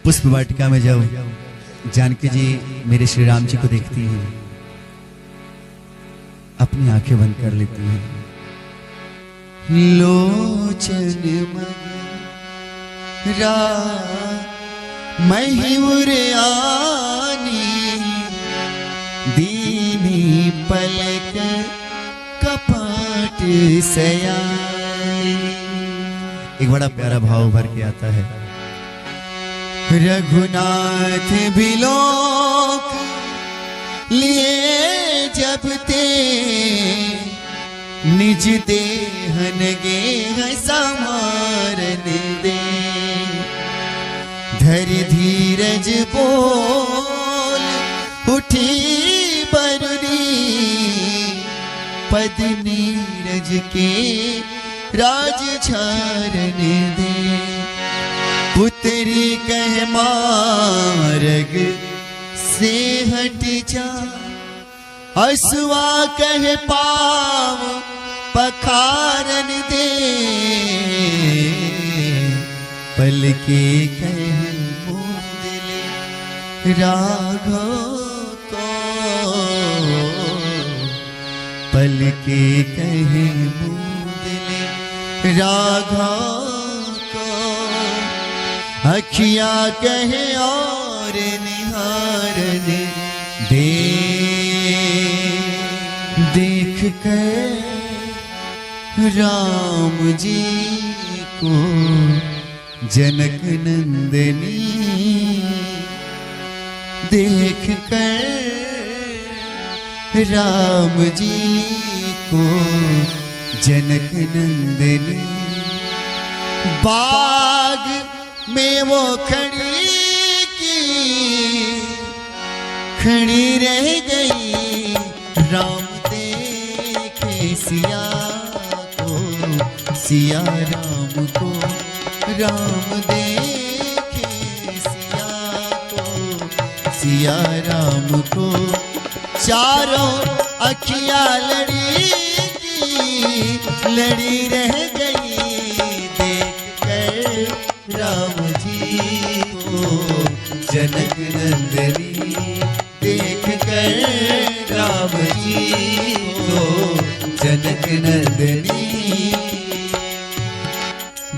पुष्प वाटिका में जब जानकी जी मेरे श्री राम जी को देखती हैं, अपनी आंखें बंद कर लेती हैं। लोचन मगरा मयूर आनी दीनी पलक कपाट सयानी। एक बड़ा प्यारा भाव उभर के आता है। रघुनाथ बिलोक लिए जब ते निज देहन गे समारन दे। धरि धीरज बोल उठी बरुरी पद नीरज के राज झारन दे। पुत्री कह मार्ग से हट जा, असुआ कह पाव पखारन दे। पल के कह मूंद ले राघव को, पल के कह मूंद ले राघव को। अखिया कहे और निहारन दे। देख कर राम जी को जनक नंदनी, देख कर राम जी को जनक नंदनी। बाग में वो खड़ी की खड़ी रह गई। राम देखे सिया को, सिया राम को। राम देखे सिया को, सिया राम को। चारों अखियां लड़ी की लड़ी रह गई। देख कर राम जी को जनक नंदनी, देख कर राम जी को जनक नंदनी।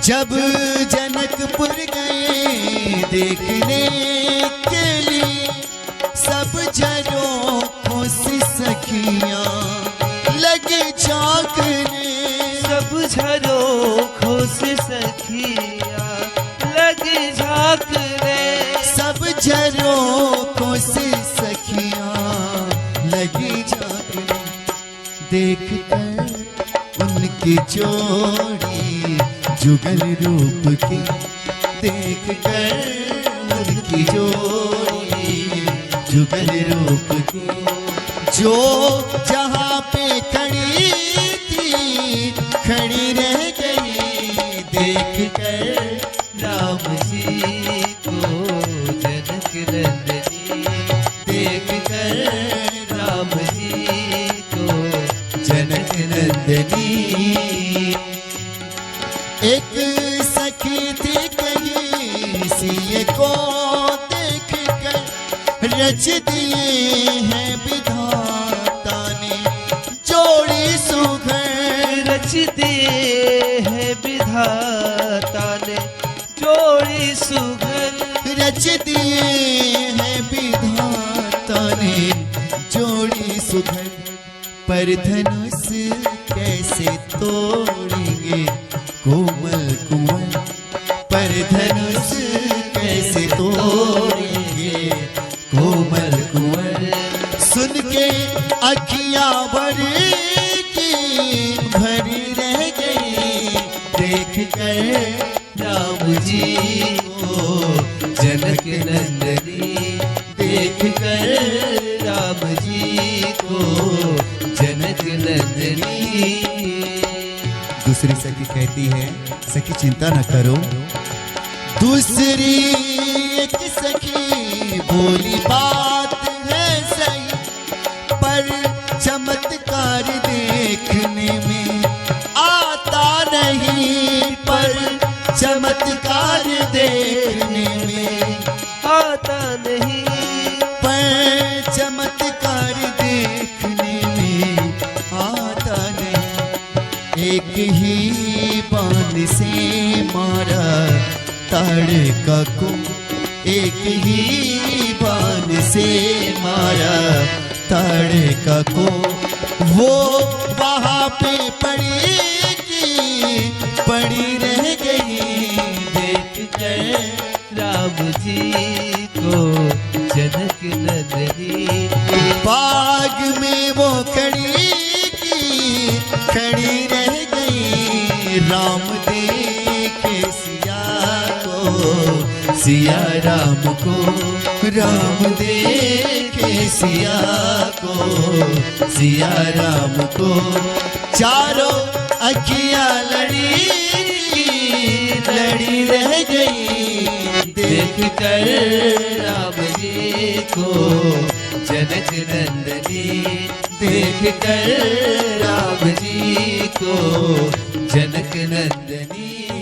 जब जनकपुर गए देखने के लिए, सब झरोखों से सखियां लगे झांकने। सब झरोखों से सखियां लगे झांकने। सब झरोखों से सखियां लगी झांकने। देख कर उनकी जोड़ी जुगल रूप की, देख कर उनकी जोड़ी जुगल रूप की। जो जहाँ पे खड़ी थी खड़ी रह गई। देख कर राम जी को जनक नंदनी, देख कर राम जी को जनक नंदनी। एक सखी थी कहीं सिए को देख कर, रच दिए हैं विधाता ने जोड़ी सुघर। रच दिए हैं विधाता ने जोड़ी सुघर। रच दिए हैं विधाता ने जोड़ी सुघर। पर धनुष कैसे तोड़ेंगे कोमल कुंवर। पर धनुष कैसे तोड़ेंगे कोमल कुंवर। सुन के अखियां भरी की भरी रह गई। देख कर राम जी को जनक नंदनी, देख कर राम जी को जनक नंदनी। दूसरी सखी कहती है, सखी चिंता न करो। दूसरी एक सखी बोली बात है सही, पर चमत्कार देखने में आता नहीं। पर चमत्कार देखने में आता नहीं। पर चमत्कार देखने में आता नहीं। एक ही बाण से मारा ताड़का को, एक ही बाण से मारा ताड़का को। वो वहाँ पे पड़ी रह गई देख कर राम जी को जनक नंदनी। बाग में वो खड़ी रह गई। राम देखे सिया को, सिया राम को। राम देखे सिया को, सिया राम को। चारों अखियां लड़ी रह गई देख कर राम जी को जनक नंदनी। देख कर राम जी को जनक नंदनी।